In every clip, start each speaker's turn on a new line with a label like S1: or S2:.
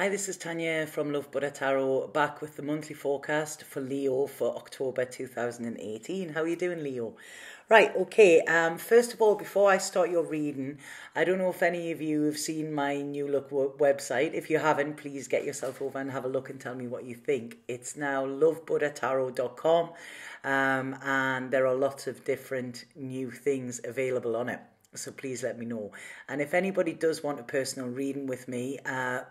S1: Hi, this is Tanya from Love Buddha Tarot, back with the monthly forecast for Leo for October 2018. How are you doing, Leo? Right, okay, first of all, before I start your reading, I don't know if any of you have seen my new look website. If you haven't, please get yourself over and have a look and tell me what you think. It's now lovebuddhatarot.com, and there are lots of different new things available on it. So please let me know. And if anybody does want a personal reading with me,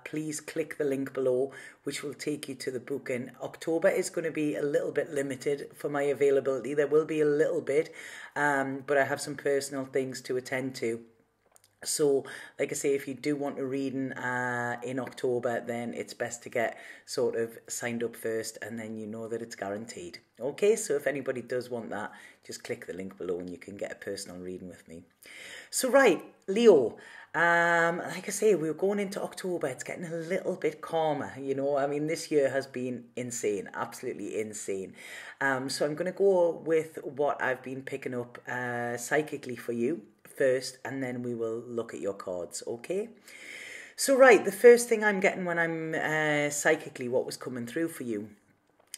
S1: please click the link below, which will take you to the booking. October is going to be a little bit limited for my availability. There will be a little bit, but I have some personal things to attend to. So, like I say, if you do want a reading in October, then it's best to get sort of signed up first, and then you know that it's guaranteed. Okay, so if anybody does want that, just click the link below and you can get a personal reading with me. So, right, Leo, like I say, we're going into October. It's getting a little bit calmer, you know. I mean, this year has been insane, absolutely insane. So I'm going to go with what I've been picking up psychically for you first, and then we will look at your cards, okay? So, right, the first thing I'm getting when I'm psychically, what was coming through for you,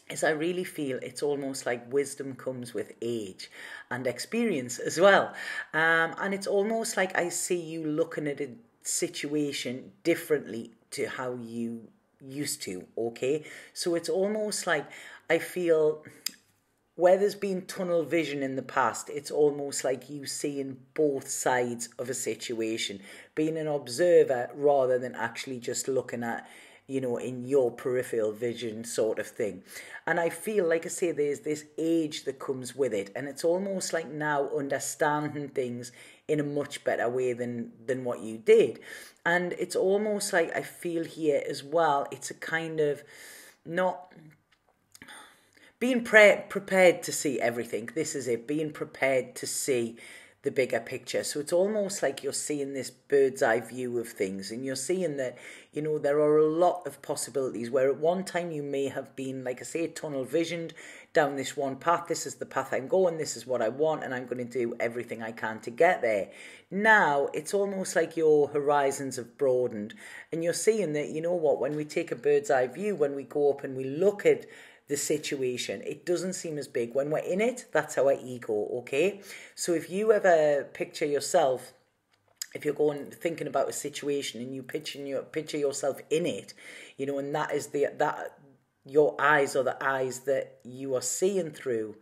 S1: is I really feel it's almost like wisdom comes with age and experience as well. And it's almost like I see you looking at a situation differently to how you used to, okay? So it's almost like I feel where there's been tunnel vision in the past, it's almost like you seeing both sides of a situation, being an observer rather than actually just looking at, you know, in your peripheral vision sort of thing. And I feel, like I say, there's this age that comes with it, and it's almost like now understanding things in a much better way than what you did. And it's almost like I feel here as well, it's a kind of not being prepared to see everything. This is it, being prepared to see the bigger picture. So it's almost like you're seeing this bird's eye view of things, and you're seeing that, you know, there are a lot of possibilities where at one time you may have been, like I say, tunnel visioned down this one path. This is the path I'm going, this is what I want, and I'm going to do everything I can to get there. Now it's almost like your horizons have broadened, and you're seeing that, you know what, when we take a bird's eye view, when we go up and we look at the situation, it doesn't seem as big. When we're in it, that's our ego, okay? So if you ever picture yourself, if you're going thinking about a situation and you picture yourself in it, you know, and that is your eyes are the eyes that you are seeing through,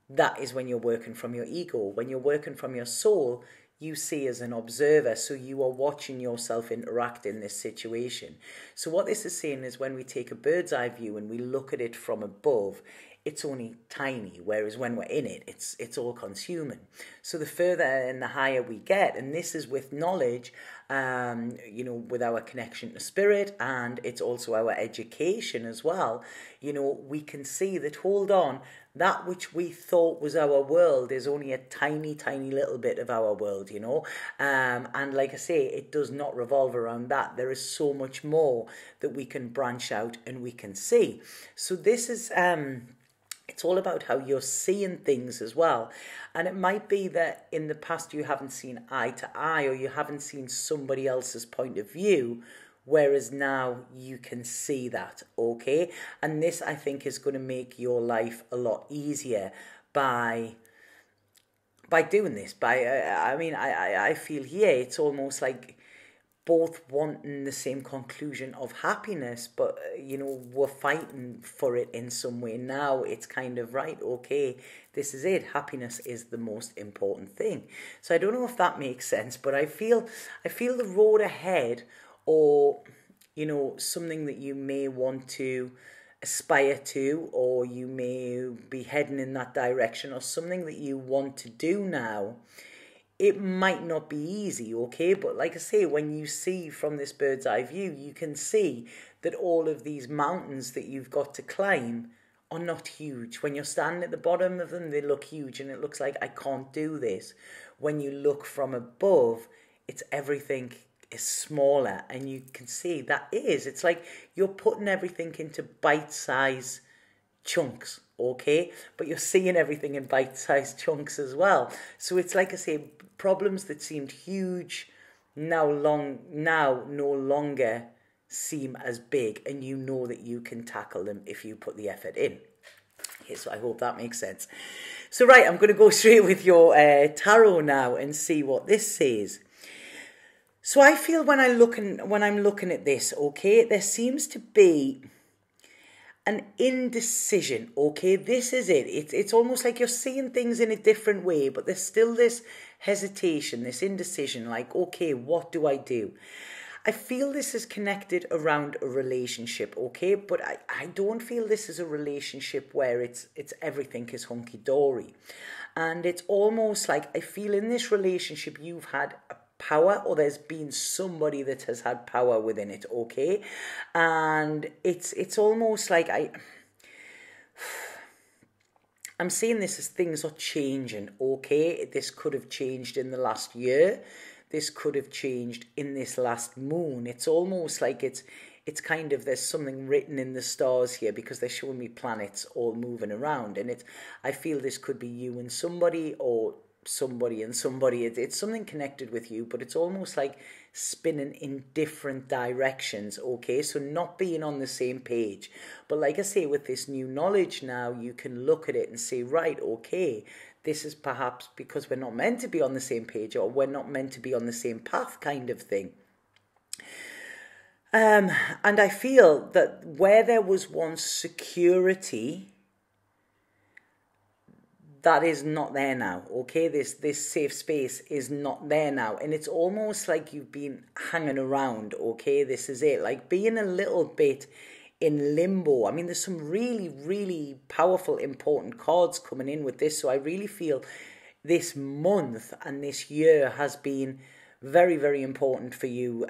S1: that is when you're working from your ego. When you're working from your soul, you see as an observer, so you are watching yourself interact in this situation. So what this is saying is when we take a bird's eye view and we look at it from above, it's only tiny, whereas when we're in it, it's all consuming. So the further and the higher we get, and this is with knowledge, you know, with our connection to spirit, and it's also our education as well, you know, we can see that, hold on, that which we thought was our world is only a tiny, tiny little bit of our world, you know. And like I say, it does not revolve around that. There is so much more that we can branch out and we can see. So this is, it's all about how you're seeing things as well. And it might be that in the past you haven't seen eye to eye, or you haven't seen somebody else's point of view, whereas now you can see that, okay? And this, I think, is going to make your life a lot easier by doing this. I feel here it's almost like both wanting the same conclusion of happiness, but, you know, we're fighting for it in some way. Now it's kind of, right, okay, this is it. Happiness is the most important thing. So I don't know if that makes sense, but I feel the road ahead, or, you know, something that you may want to aspire to, or you may be heading in that direction, or something that you want to do now. It might not be easy, okay? But like I say, when you see from this bird's eye view, you can see that all of these mountains that you've got to climb are not huge. When you're standing at the bottom of them, they look huge, and it looks like, I can't do this. When you look from above, it's everything is smaller, and you can see it's like you're putting everything into bite-sized chunks, okay? But you're seeing everything in bite-sized chunks as well. So it's like I say, problems that seemed huge now no longer seem as big, and you know that you can tackle them if you put the effort in. Okay, so I hope that makes sense. So right, I'm going to go straight with your tarot now and see what this says. So I feel when I'm looking at this, okay, there seems to be an indecision, okay? This is it. It's almost like you're seeing things in a different way, but there's still this hesitation, this indecision, like, okay, what do I do? I feel this is connected around a relationship, okay? But I don't feel this is a relationship where it's everything is hunky-dory. And it's almost like I feel in this relationship you've had a power, or there's been somebody that has had power within it, okay? And it's almost like I'm seeing this as things are changing, okay? This could have changed in the last year. This could have changed in this last moon. It's almost like it's kind of, there's something written in the stars here, because they're showing me planets all moving around. And I feel this could be you and somebody, or somebody and somebody. It's something connected with you, but it's almost like spinning in different directions, okay? So not being on the same page. But like I say, with this new knowledge now, you can look at it and say, right, okay, this is perhaps because we're not meant to be on the same page, or we're not meant to be on the same path, kind of thing. And I feel that where there was once security, that is not there now, okay? This safe space is not there now. And it's almost like you've been hanging around, okay? This is it, like being a little bit in limbo. I mean, there's some really, really powerful, important cards coming in with this. So I really feel this month and this year has been very, very important for you,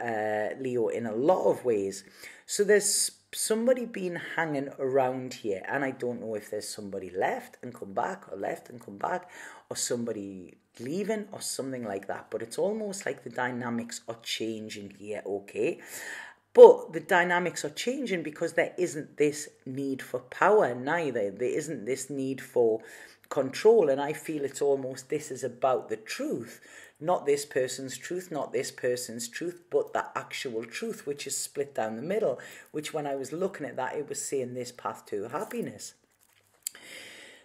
S1: Leo, in a lot of ways. So there's somebody been hanging around here, and I don't know if there's somebody left and come back, or left and come back, or somebody leaving, or something like that. But it's almost like the dynamics are changing here, okay? But the dynamics are changing because there isn't this need for power neither. There isn't this need for control. And I feel it's almost, this is about the truth. Not this person's truth, not this person's truth, but the actual truth, which is split down the middle. Which when I was looking at that, it was saying this path to happiness.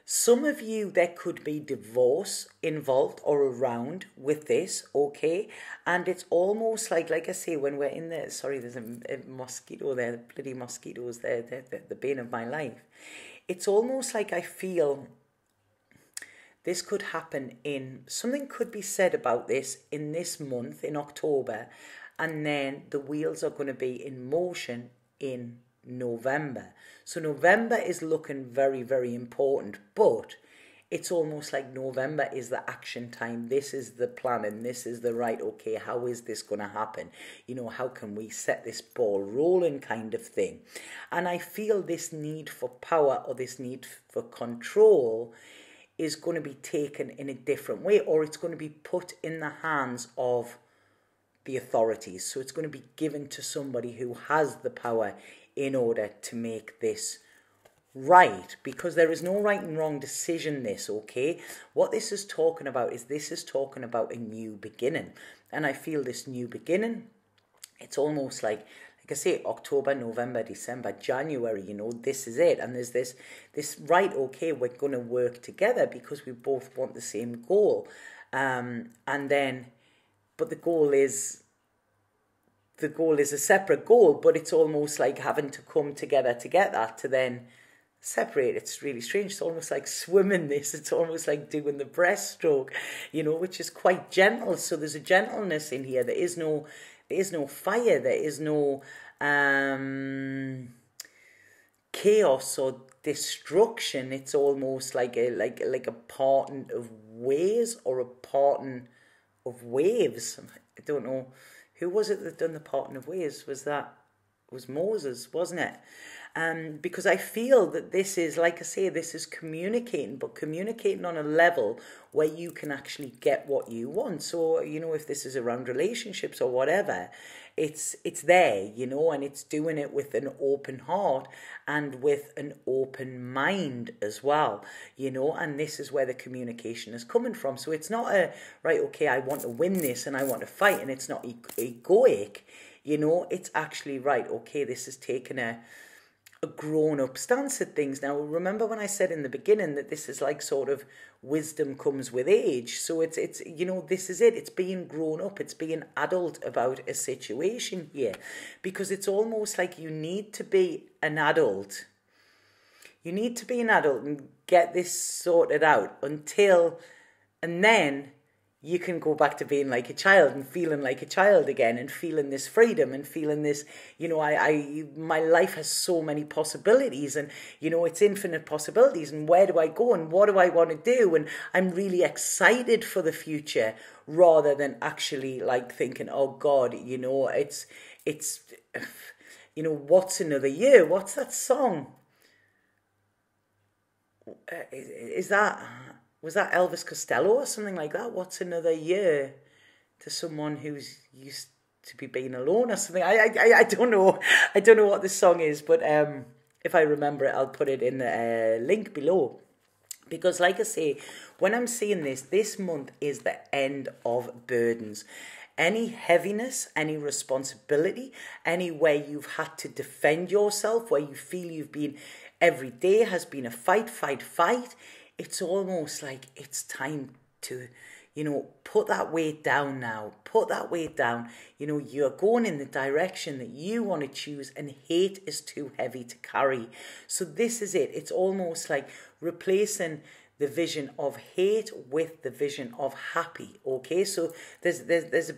S1: Some of you, there could be divorce involved or around with this, okay? And it's almost like I say, when we're in there, sorry, there's a mosquito there, the bloody mosquitoes there, the bane of my life. It's almost like I feel this could happen something could be said about this in this month, in October, and then the wheels are going to be in motion in November. So November is looking very, very important, but it's almost like November is the action time. This is the plan, and this is the right, okay, how is this going to happen? You know, how can we set this ball rolling, kind of thing? And I feel this need for power, or this need for control, is going to be taken in a different way, or it's going to be put in the hands of the authorities. So it's going to be given to somebody who has the power in order to make this right, because there is no right and wrong decision, this, okay? What this is talking about is this is talking about a new beginning. And I feel this new beginning, it's almost like I say, October, November, December, January, you know, this is it. And there's this right, okay, we're going to work together because we both want the same goal. And then, but the goal is a separate goal, but it's almost like having to come together to get that, to then separate. It's really strange. It's almost like swimming this. It's almost like doing the breaststroke, you know, which is quite gentle. So there's a gentleness in here. There is no fire. There is no chaos or destruction. It's almost like a parting of ways, or a parting of waves. I don't know. Who was it that done the parting of ways? It was Moses, wasn't it? Because I feel that this is, like I say, this is communicating, but communicating on a level where you can actually get what you want. So, you know, if this is around relationships or whatever, it's there, you know, and it's doing it with an open heart and with an open mind as well, you know, and this is where the communication is coming from. So it's not right, okay, I want to win this and I want to fight, and it's not egoic. You know, it's actually right. Okay, this is taking a grown-up stance at things. Now, remember when I said in the beginning that this is like sort of wisdom comes with age. So it's you know, this is it. It's being grown up. It's being adult about a situation here, because it's almost like you need to be an adult. You need to be an adult and get this sorted out and then you can go back to being like a child and feeling like a child again and feeling this freedom and feeling this, you know, my life has so many possibilities and, you know, it's infinite possibilities and where do I go and what do I want to do? And I'm really excited for the future rather than actually like thinking, oh God, you know, it's, you know, what's another year? What's that song? Was that Elvis Costello or something like that? What's another year to someone who's used to be being alone or something? I don't know. I don't know what this song is, but if I remember it, I'll put it in the link below. Because like I say, when I'm seeing this month is the end of burdens. Any heaviness, any responsibility, any way you've had to defend yourself, where you feel you've been, every day has been a fight. It's almost like it's time to, you know, put that weight down now. Put that weight down. You know, you're going in the direction that you want to choose and hate is too heavy to carry. So this is it. It's almost like replacing the vision of hate with the vision of happy. Okay, so there's a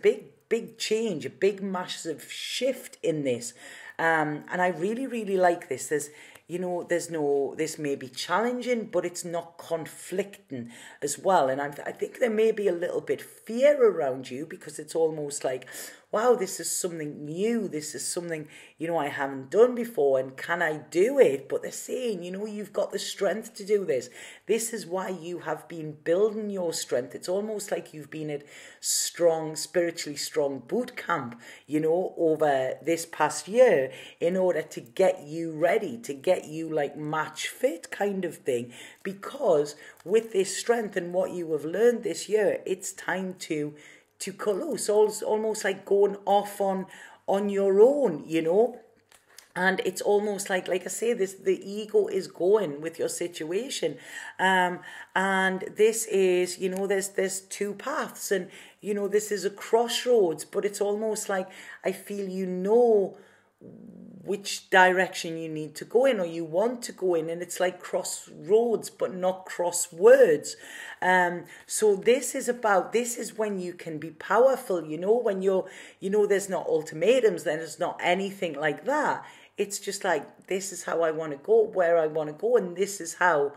S1: big change, a big massive shift in this. And I really like this. You know, this may be challenging, but it's not conflicting as well. And I think there may be a little bit fear around you because it's almost like, wow, this is something new. This is something, you know, I haven't done before. And can I do it? But they're saying, you know, you've got the strength to do this. This is why you have been building your strength. It's almost like you've been at spiritually strong boot camp, you know, over this past year in order to get you ready, to get you like match fit kind of thing. Because with this strength and what you have learned this year, it's time to cut loose, almost like going off on your own, you know. And it's almost like I say, the ego is going with your situation. And this is, you know, there's two paths and, you know, this is a crossroads, but it's almost like I feel you know which direction you need to go in or you want to go in, and it's like crossroads but not crosswords. So this is when you can be powerful, you know, when you're, you know, there's not ultimatums, then there's not anything like that. It's just like, this is how I want to go, where I want to go, and this is how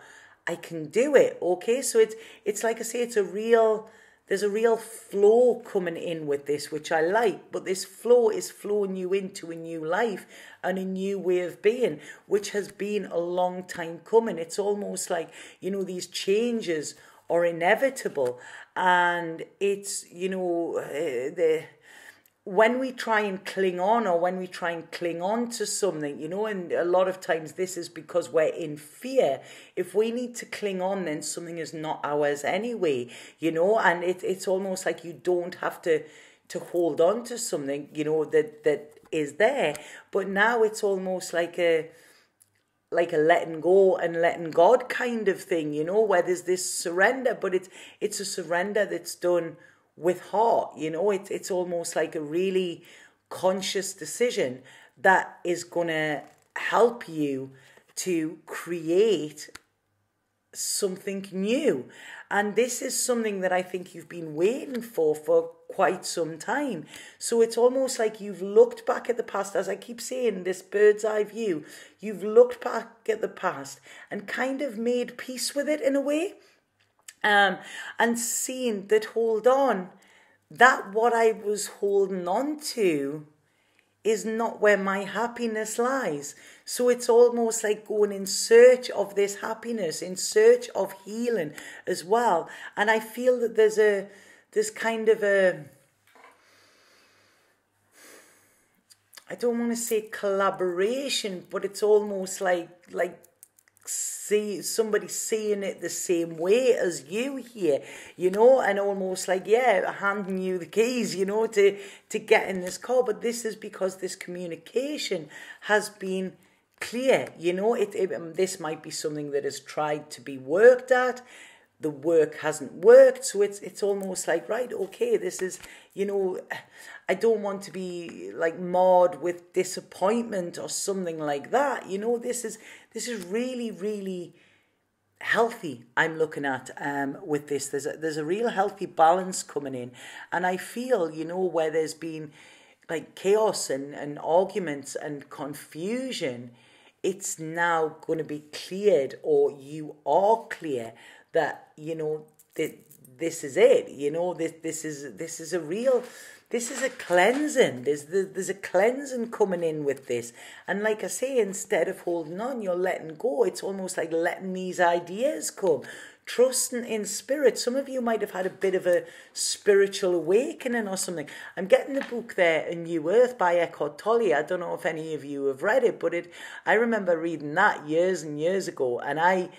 S1: I can do it. Okay, so it's like I say, there's a real flow coming in with this, which I like, but this flow is flowing you into a new life and a new way of being, which has been a long time coming. It's almost like, you know, these changes are inevitable, and it's, you know, when we try and cling on, or when we try and cling on to something, you know, and a lot of times this is because we're in fear. If we need to cling on, then something is not ours anyway, you know, and it's almost like you don't have to hold on to something, you know, that is there. But now it's almost like a letting go and letting God kind of thing, you know, where there's this surrender, but it's a surrender that's done with heart, you know. It's almost like a really conscious decision that is gonna help you to create something new. And this is something that I think you've been waiting for quite some time. So it's almost like you've looked back at the past, as I keep saying, this bird's eye view. You've looked back at the past and kind of made peace with it in a way. And seeing that, hold on, that what I was holding on to is not where my happiness lies. So it's almost like going in search of this happiness, in search of healing as well. And I feel that there's kind of a, I don't want to say collaboration, but it's almost like somebody seeing it the same way as you here, you know, and almost like, yeah, handing you the keys, you know, to get in this car. But this is because this communication has been clear, you know. This might be something that has tried to be worked at. The work hasn't worked, so it's almost like, right, okay, this is, you know, I don't want to be like marred with disappointment or something like that, you know. This is really, really healthy. I'm looking at with this. There's a real healthy balance coming in, and I feel, you know, where there's been like chaos and arguments and confusion, it's now going to be cleared, or you are clear that, you know, that this is it, you know, this is a real, this is a cleansing. There's a cleansing coming in with this. And like I say, instead of holding on, you're letting go. It's almost like letting these ideas come, trusting in spirit. Some of you might have had a bit of a spiritual awakening or something. I'm getting the book there, A New Earth by Eckhart Tolle. I don't know if any of you have read it, but I remember reading that years and years ago, and I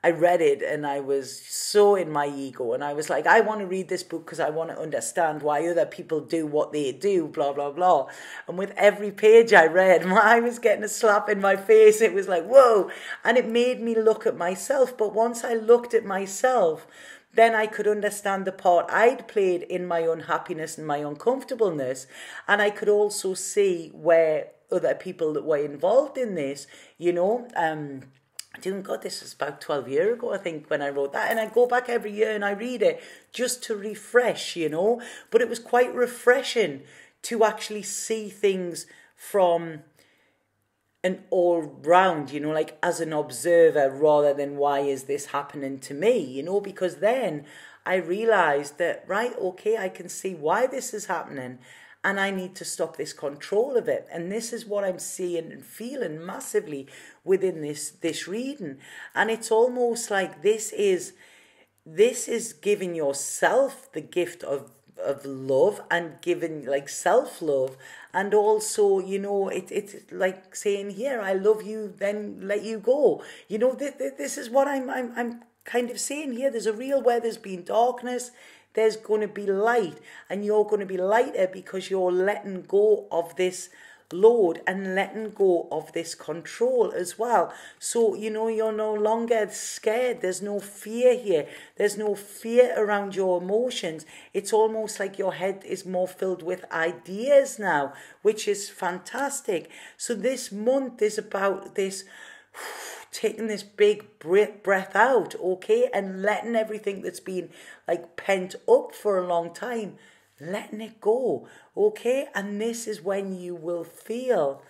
S1: read it and I was so in my ego, and I was like, I want to read this book because I want to understand why other people do what they do, blah, blah, blah. And with every page I read, I was getting a slap in my face. It was like, whoa. And it made me look at myself. But once I looked at myself, then I could understand the part I'd played in my unhappiness and my uncomfortableness. And I could also see where other people that were involved in this, you know, God, this was about 12 years ago, I think, when I wrote that. And I go back every year and I read it just to refresh, you know. But it was quite refreshing to actually see things from an all-round, you know, like as an observer, rather than why is this happening to me, you know. Because then I realised that, right, okay, I can see why this is happening, and I need to stop this control of it. And this is what I'm seeing and feeling massively within this reading. And it's almost like this is giving yourself the gift of love, and giving like self-love. And also, you know, it's like saying here, I love you, then let you go. You know, this is what I'm kind of saying here. There's a real, where there's been darkness, there's going to be light, and you're going to be lighter because you're letting go of this load and letting go of this control as well. So, you know, you're no longer scared. There's no fear here. There's no fear around your emotions. It's almost like your head is more filled with ideas now, which is fantastic. So this month is about this, taking this big breath out, okay, and letting everything that's been like pent up for a long time, letting it go, okay. And this is when you will feel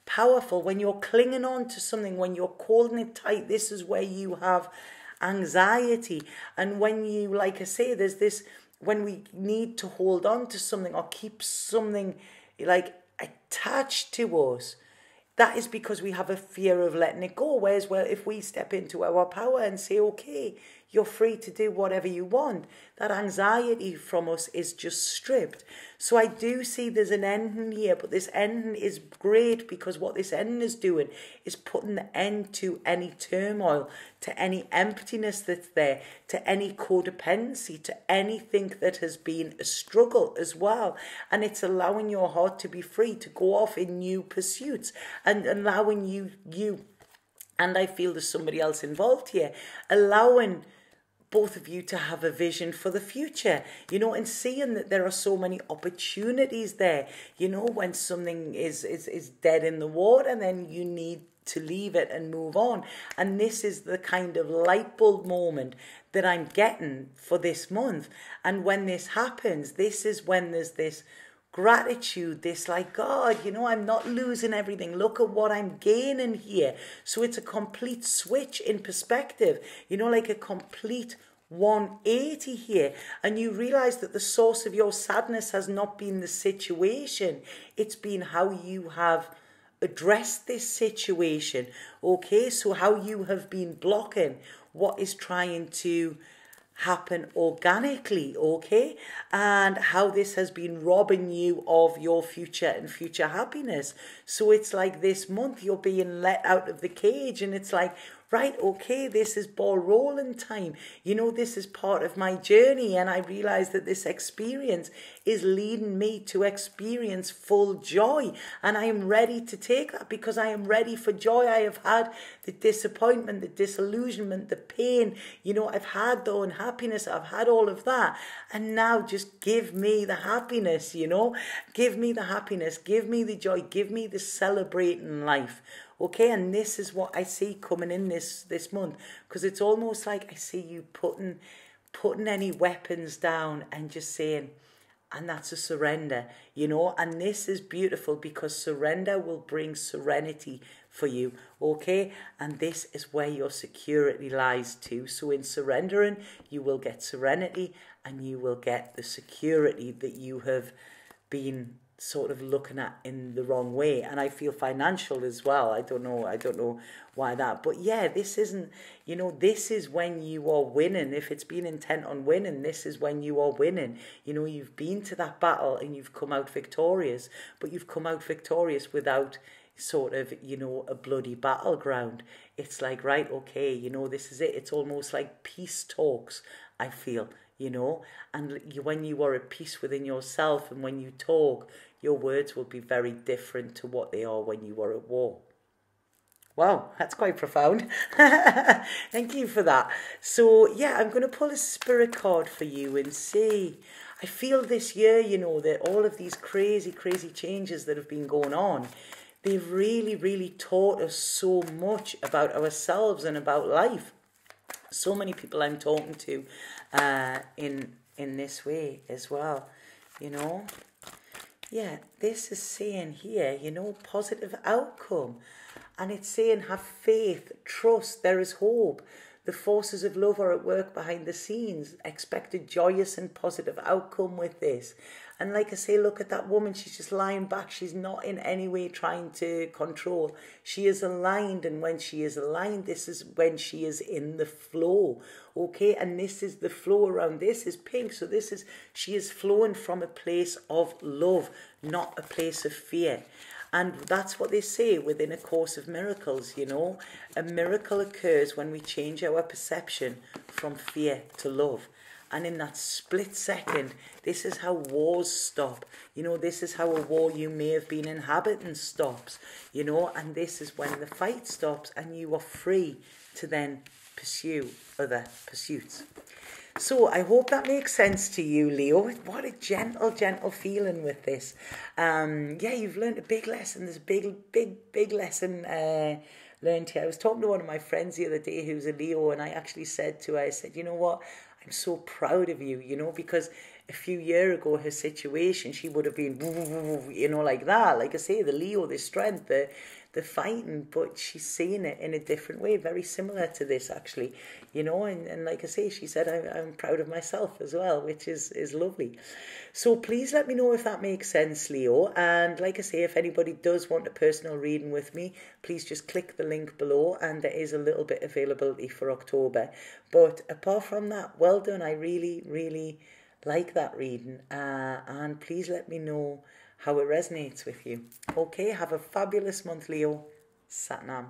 S1: powerful, when you're clinging on to something, when you're holding it tight. This is where you have anxiety. And when you, like I say, there's this, when we need to hold on to something or keep something like attached to us, that is because we have a fear of letting it go. Whereas, well, if we step into our power and say, okay, you're free to do whatever you want, that anxiety from us is just stripped. So I do see there's an ending here, but this ending is great because what this ending is doing is putting the end to any turmoil, to any emptiness that's there, to any codependency, to anything that has been a struggle as well. And it's allowing your heart to be free to go off in new pursuits, and allowing you, and I feel there's somebody else involved here, allowing both of you to have a vision for the future, you know, and seeing that there are so many opportunities there, you know, when something is dead in the water, then you need to leave it and move on. And this is the kind of light bulb moment that I'm getting for this month. And when this happens, this is when there's this gratitude, this like, God, you know, I'm not losing everything. Look at what I'm gaining here. So it's a complete switch in perspective, you know, like a complete 180 here. And you realize that the source of your sadness has not been the situation. It's been how you have addressed this situation. Okay, so how you have been blocking what is trying to happen organically, okay, and how this has been robbing you of your future and future happiness. So it's like this month you're being let out of the cage, and it's like, right, okay, this is ball rolling time. You know, this is part of my journey, and I realize that this experience is leading me to experience full joy, and I am ready to take that because I am ready for joy. I have had the disappointment, the disillusionment, the pain, you know, I've had the unhappiness, I've had all of that, and now just give me the happiness, you know, give me the happiness, give me the joy, give me the celebrating life. Okay, and this is what I see coming in this month, because it's almost like I see you putting any weapons down and just saying, and that's a surrender, you know, and this is beautiful because surrender will bring serenity for you, okay, and this is where your security lies too. So in surrendering, you will get serenity and you will get the security that you have been sort of looking at in the wrong way. And I feel financial as well. I don't know why that, but yeah, this isn't, you know, this is when you are winning. If it's been intent on winning, this is when you are winning. You know, you've been to that battle and you've come out victorious, but you've come out victorious without sort of, you know, a bloody battleground. It's like, right, okay, you know, this is it. It's almost like peace talks, I feel, you know, and when you are at peace within yourself and when you talk, your words will be very different to what they are when you are at war. Wow, that's quite profound. Thank you for that. So, yeah, I'm going to pull a spirit card for you and see. I feel this year, you know, that all of these crazy, crazy changes that have been going on, they've really, really taught us so much about ourselves and about life. So many people I'm talking to in this way as well, you know. Yeah, this is saying here, you know, positive outcome. And it's saying have faith, trust, there is hope. The forces of love are at work behind the scenes. Expect a joyous and positive outcome with this. And like I say, look at that woman. She's just lying back. She's not in any way trying to control. She is aligned. And when she is aligned, this is when she is in the flow. Okay. And this is the flow around. This is pink. So this is, she is flowing from a place of love, not a place of fear. And that's what they say within A Course of Miracles, you know. A miracle occurs when we change our perception from fear to love. And in that split second, this is how wars stop. You know, this is how a war you may have been inhabiting stops, you know. And this is when the fight stops and you are free to then pursue other pursuits. So I hope that makes sense to you, Leo. What a gentle, gentle feeling with this. Yeah, you've learned a big lesson. There's a big lesson learned here. I was talking to one of my friends the other day who's a Leo, and I actually said to her, I said, you know what? I'm so proud of you, you know, because a few years ago, her situation, she would have been, you know, like that. Like I say, the Leo, the strength, the fighting, but she's seeing it in a different way, very similar to this, actually, you know, and like I say, she said, I'm proud of myself as well, which is lovely. So please let me know if that makes sense, Leo. And like I say, if anybody does want a personal reading with me, please just click the link below, and there is a little bit availability for October. But apart from that, well done. I really, really like that reading, and please let me know how it resonates with you. Okay, have a fabulous month, Leo. Satnam.